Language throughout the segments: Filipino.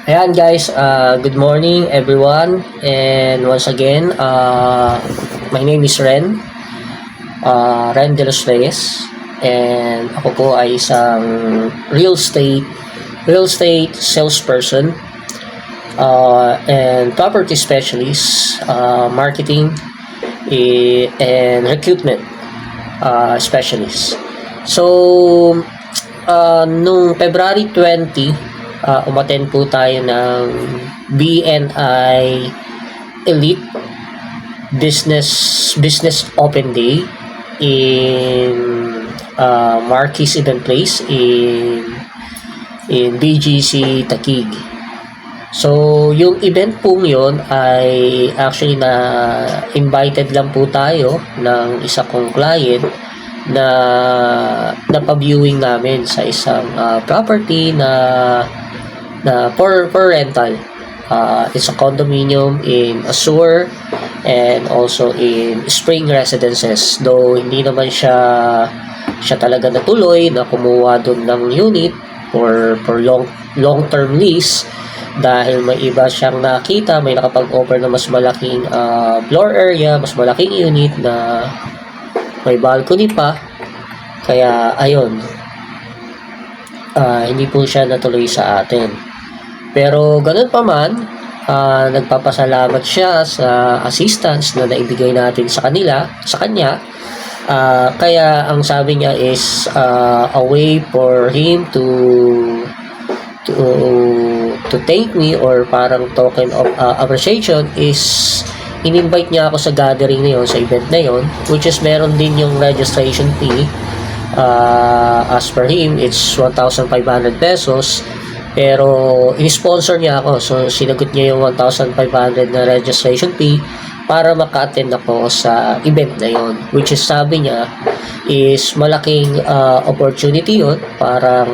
Ayan guys, good morning everyone. And once again, my name is Ren de los Reyes. And ako po ay isang real estate salesperson and property specialist, marketing and recruitment specialist. So, nung February 20, umattend po tayo ng BNI Elite Business Open Day in Marquis Event Place in BGC Taguig. So, yung event pong yun ay actually na invited lang po tayo ng isa kong client na napaviewing namin sa isang property na for rental. It's a condominium in Azure and also in Spring Residences, though hindi naman siya talaga natuloy na kumuha doon ng unit for long term lease dahil may iba siyang nakita, may nakapag-offer na mas malaking floor area, mas malaking unit na may balcony pa. Kaya ayun, hindi po siya natuloy sa atin. Pero ganun pa man, nagpapasalamat siya sa assistance na naibigay natin sa kanya. Kaya ang sabi niya is a way for him to thank me, or parang token of appreciation, is in-invite niya ako sa gathering na yun, sa event na yun, which is meron din yung registration fee. As per him, it's 1,500 pesos. Pero in-sponsor niya ako, so sinagot niya yung 1,500 na registration fee para maka-attend ako sa event na yon, which is, sabi niya, is malaking opportunity yun para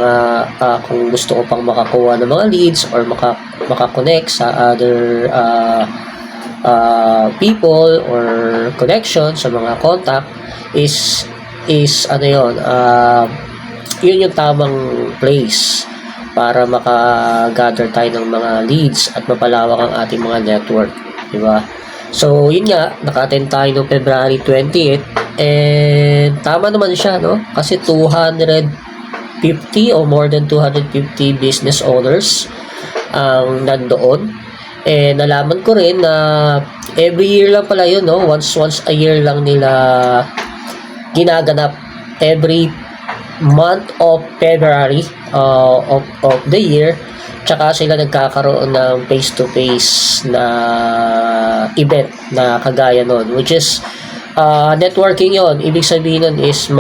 kung gusto ko pang makakuha ng mga leads or makakonect sa other people or connection sa mga contact, is ano yun, yun yung tamang place para maka-gather tayo ng mga leads at mapalawak ang ating mga network, di ba? So, yun nga, naka-attend tayo noong February 28, and tama naman siya, no? Kasi 250 o more than 250 business owners ang nandoon. And nalaman ko rin na every year lang pala yun, no? Once a year lang nila ginaganap, every month of February of the year. Tsaka sila nagkakaroon ng face-to-face na event na kagaya nun, which is networking yon. Ibig sabihin nun is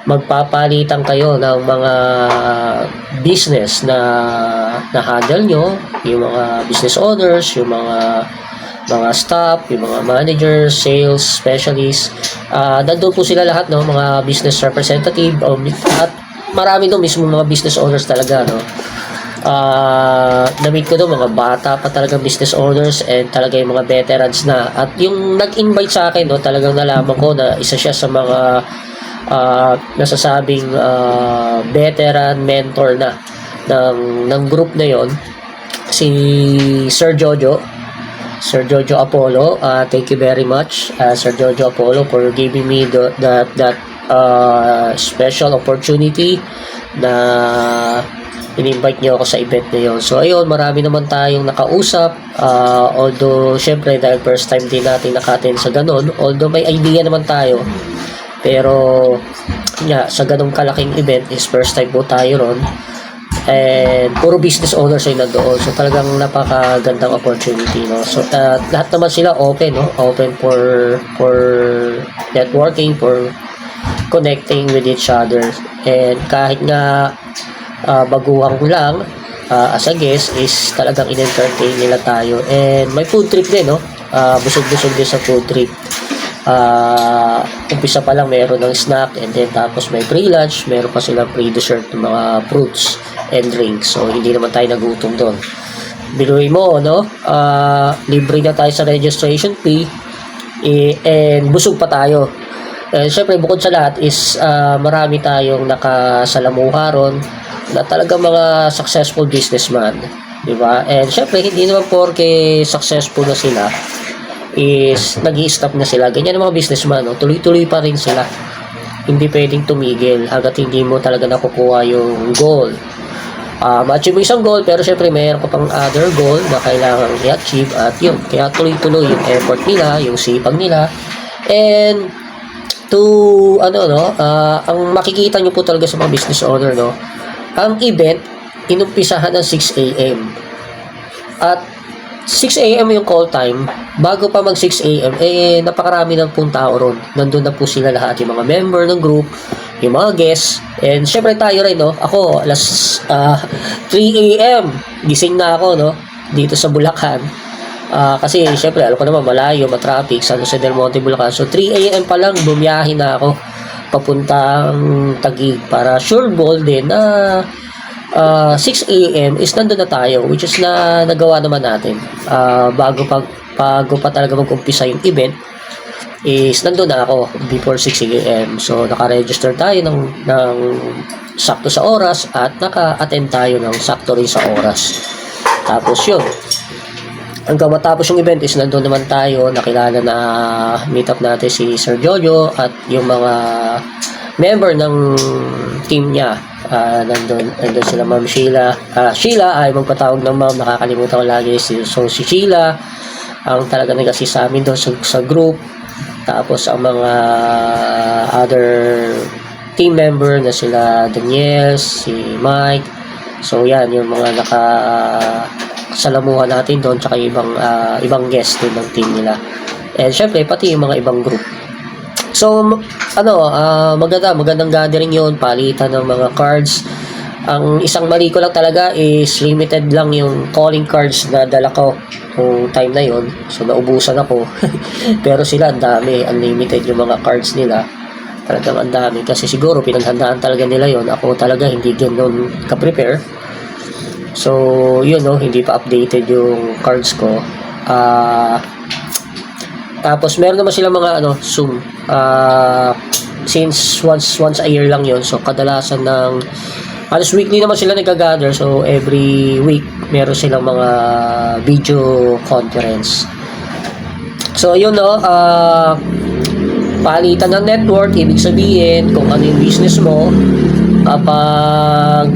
magpapalitan kayo ng mga business na handle nyo, yung mga business owners, yung mga staff, yung mga managers, sales specialists. Nandun po sila lahat, no? Mga business representative, at marami doon mismo mga business owners talaga, no? Na-meet ko doon mga bata pa talaga business owners, and talaga yung mga veterans na. At yung nag-invite sa akin, no, talagang nalaman ko na isa siya sa mga nasasabing veteran mentor na ng group na yon, si Sir Jojo Apollo. Thank you very much, Sir Jojo Apollo, for giving me that special opportunity na in-invite niyo ako sa event na yun. So ayun, marami naman tayong nakausap, although syempre dahil first time din natin naka-attend sa ganun, although may idea naman tayo, pero nga, sa ganung kalaking event is first time po tayo ron, and puro business owners ay nandoon. So talagang napakagandang opportunity, no? So lahat naman sila open, no? Open for networking, for connecting with each other. And kahit nga baguhan ko lang as a guest, is talagang in-entertain nila tayo. And may food trip din, no? Busog-busog din sa food trip. Umpisa pa lang meron ng snack, and then tapos may free lunch, meron pa silang free dessert ng mga fruits and drinks. So hindi naman tayo nagutom doon. Biluin mo, no? Libre na tayo sa registration fee, and busog pa tayo. Siyempre, bukod sa lahat is marami tayong nakasalamuha ron. na talagang mga successful businessman, di ba? And syempre, hindi naman porke successful na sila is nag-i-stop na sila. Ganyan ang mga businessman, no? Tuloy-tuloy pa rin sila. Hindi pwedeng tumigil hanggat hindi mo talaga nakukuha yung goal. Ma-achieve mo isang goal, pero syempre mayroon ka pang other goal na kailangan i-achieve, at yun, kaya tuloy-tuloy yung effort nila, yung sipag nila. And to ang makikita nyo po talaga sa mga business owner, no, ang event inumpisahan ng 6 a.m. at 6 a.m. yung call time. Bago pa mag 6 a.m. napakarami ng pong tao ron. Nandun na po sila lahat, yung mga member ng group, yung mga guests, and syempre tayo rin, no. Ako alas 3 a.m. gising na ako, no, dito sa Bulacan. Kasi syempre alam ko naman malayo, matraffic, San Jose del Monte, Bulacan. So 3 a.m. pa lang bumiyahe na ako papuntang Taguig para sure ball din na 6 a.m. is nandun na tayo, which is na nagawa naman natin. Bago pa talaga mag-umpisa yung event is nandun na ako before 6 a.m. So naka-register tayo ng sakto sa oras at naka-attend tayo ng sakto rin sa oras. Tapos yun, hanggang matapos yung event is nandun naman tayo, nakilala na meet up natin si Sir Jojo at yung mga member ng team niya. Nandun sila Ma'am Sheila. Sheila ay magpatawag ng ma'am, nakakalimutan ko lagi. So si Sheila ang talaga nag-assist sa amin doon sa group. Tapos ang mga other team member na sila Daniel, si Mike. So yan, yung mga nakasalamuhan natin doon, tsaka yung ibang guest din ng team nila. And syempre pati yung mga ibang group. So magandang gathering yun, palitan ng mga cards. Ang isang mali ko lang talaga is limited lang yung calling cards na dala ko kung time na yon. So naubusan ako. Pero sila ang dami, unlimited yung mga cards nila. Talagang ang dami kasi siguro pinaghandaan talaga nila yon. Ako talaga hindi ganoon ka-prepare. So yun, no, hindi pa updated yung cards ko. Tapos meron naman silang mga Zoom. Since once a year lang yon. So kadalasan ng halos weekly naman sila nag-gather. So every week meron silang mga video conference. So yun, no, palitan ng network, ibig sabihin kung ano yung business mo, kapag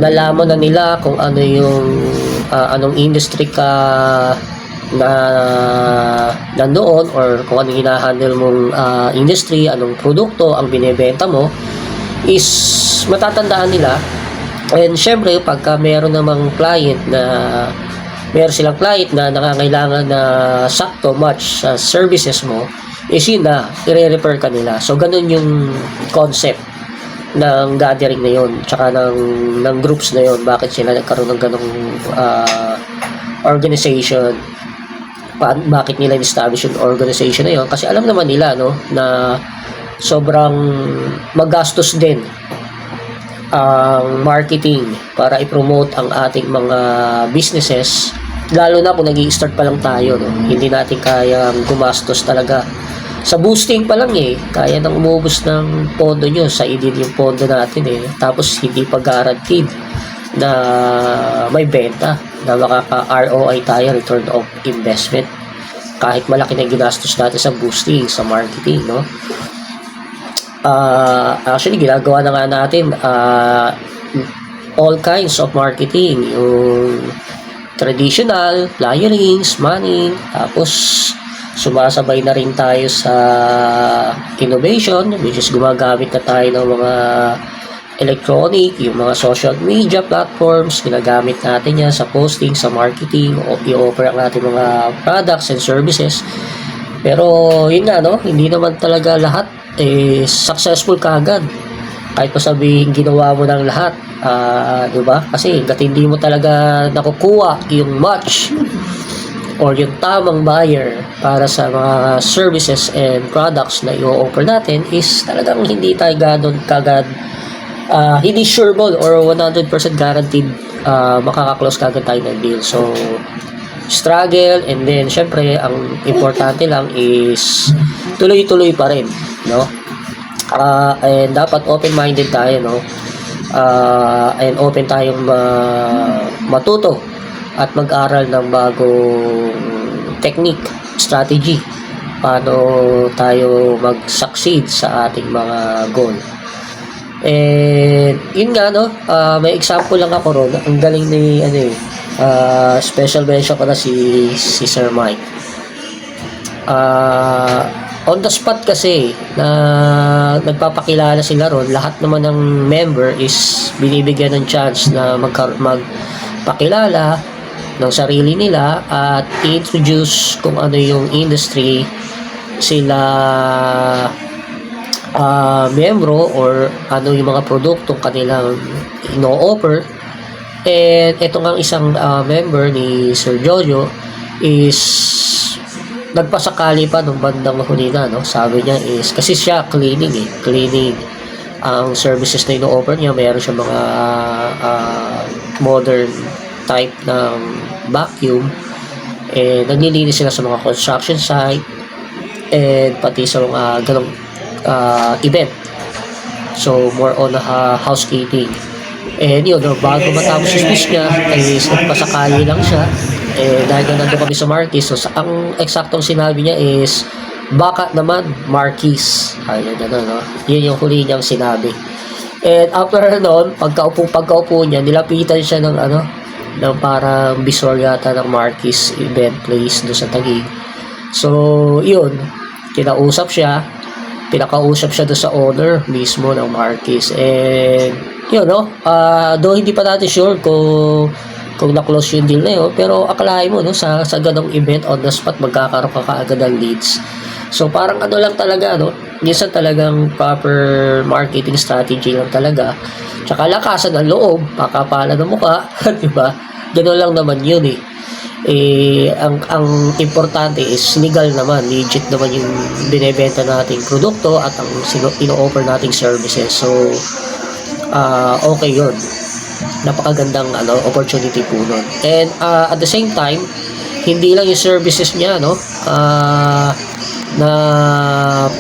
nalaman na nila kung ano yung anong industry ka na nandoon, or kung anong hinahandle mong industry, anong produkto ang binebenta mo, is matatandaan nila. And syempre pagka meron namang meron silang client na nangangailangan na sakto match sa services mo, is yun na, i-refer ka nila. So ganun yung concept ng gathering na yun, tsaka ng groups na yun. Bakit sila nagkaroon ng ganung organization, bakit nila establish yung organization na yun? Kasi alam naman nila, no, na sobrang magastos din ang marketing para i-promote ang ating mga businesses, lalo na kung nag-i-start pa lang tayo, no? Hindi natin kayang gumastos talaga sa boosting pa lang, kaya nang umubos ng pondo nyo sa idin yung pondo natin, tapos hindi pa guaranteed na may benta, na makaka-ROI tayo, return of investment, kahit malaki na ginastos natin sa boosting, sa marketing, no? Actually ginagawa na nga natin all kinds of marketing, yung traditional, flyerings, money, tapos sumasabay na rin tayo sa innovation, which is gumagamit na tayo ng mga electronic, yung mga social media platforms, ginagamit natin yan sa posting, sa marketing, o i-offer ang ating mga products and services. Pero yun nga, no, hindi naman talaga lahat successful kaagad. Kahit pa sabihin ginawa mo ng lahat, diba? Kasi hanggat hindi mo talaga nakukuha yung match or yung tamang buyer para sa mga services and products na i-offer natin, is talagang hindi tayo ganun kagad, hindi sureable or 100% guaranteed makaka-close kagad tayo ng deal. So struggle, and then syempre ang importante lang is tuloy-tuloy pa rin, no? And dapat open-minded tayo, no? and open tayong matuto at mag-aral ng bagong technique, strategy, paano tayo mag-succeed sa ating mga goal. And yun nga, no, may example lang ako ron. Ang galing ni special mention ko na si Sir Mike. On the spot kasi na nagpapakilala sila ron, lahat naman ng member is binibigyan ng chance na magpakilala ng sarili nila at introduce kung ano yung industry sila membro or ano yung mga produktong kanilang ino-offer. And ito nga isang member ni Sir Jojo is nagpasakali pa nung bandang huli na, no? Sabi niya is kasi siya cleaning ang services na ino-offer niya. Mayroon siya mga modern type ng vacuum, and naglilinis sila sa mga construction site and pati sa mga ganong event. So more on housekeeping. And yun, bago matapos yung speech niya is nagpasakali lang siya, dahil nandun kami sa Marquis. So ang eksaktong sinabi niya is baka naman Marquis, ayun gano'n, no? Yun yung huli niyang sinabi. And after noon, pagkaupo niya, nilapitan siya ng ng parang bisor yata ng Marquis event place doon sa Taguig. So yun, pinakausap siya doon sa owner mismo ng Marquis. And yun, no, though hindi pa natin sure kung na-close yung deal na yun, pero akalain mo, no, sa ganong event on the spot magkakaroon ka kaagad ng leads. So parang lang talaga, no, minsan talagang proper marketing strategy lang talaga, tsaka lakasan ng loob, pakapalan ng mukha, di ba? Gano'n lang naman yun ang importante is legal naman, legit naman yung binebenta nating produkto at ang ino-offer nating services. So okay yun, napakagandang opportunity po nun. And at the same time, hindi lang yung services niya, no, na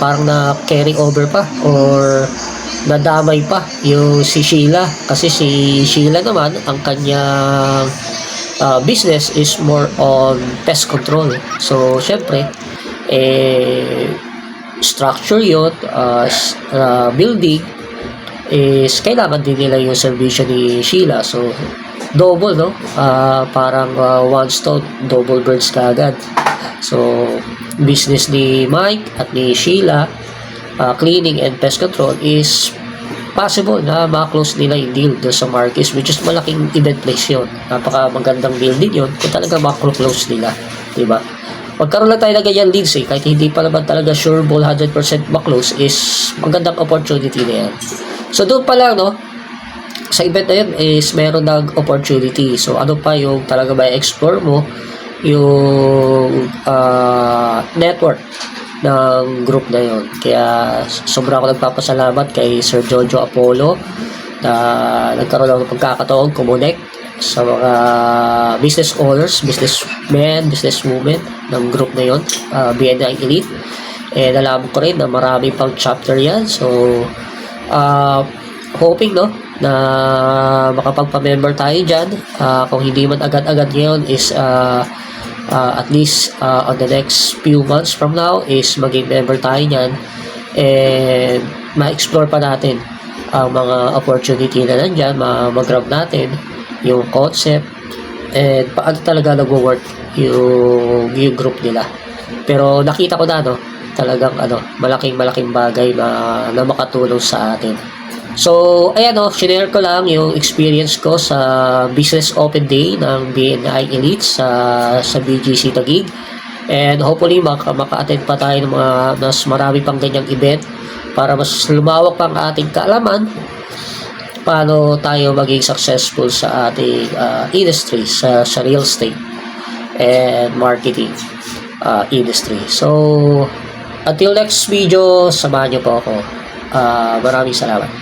parang na carry over pa or nadamay pa yung si Sheila, kasi si Sheila naman ang kanyang business is more on pest control. So syempre structure yun, building is kailangan din nila yung servisyo ni Sheila. So double, no, parang one stone, double birds kaagad. So business ni Mike at ni Sheila, cleaning and pest control, is possible na ma-close nila yung deal doon sa Marquis, which is malaking event place yun. Napaka magandang building yun kung talaga ma-close nila, diba? Magkaroon lang tayo na ganyan leads, kahit hindi pa naman talaga sure 100% ma-close, is magandang opportunity na yan. So doon pa lang, no, sa event na yun is meron ng opportunity. So ano pa yung talaga ba explore mo yung network ng group na yon. Kaya sobra ako nagpapasalamat kay Sir Jojo Apollo na nagkaroon ng pagkakataon connect sa mga business owners, businessmen, businesswomen ng group na yon, BNI Elite. Nalaman ko rin na marami pang chapter yan. So hoping, no, na makapagpa-member tayo dyan. Kung hindi man agad-agad ngayon is at least on the next few months from now is maging member tayo nyan, and ma-explore pa natin ang mga opportunity na nandyan, mag-grab natin yung concept and paano talaga nag-work yung group nila. Pero nakita ko na, no, talagang malaking bagay na makatulong sa atin. So ayan, no, share ko lang yung experience ko sa Business Open Day ng BNI Elite sa BGC Taguig, and hopefully maka-attend pa tayo ng mga mas marami pang ganyang event para mas lumawak pang ating kaalaman paano tayo maging successful sa ating industry, sa real estate and marketing industry. So until next video, samahan niyo po ako. Maraming salamat.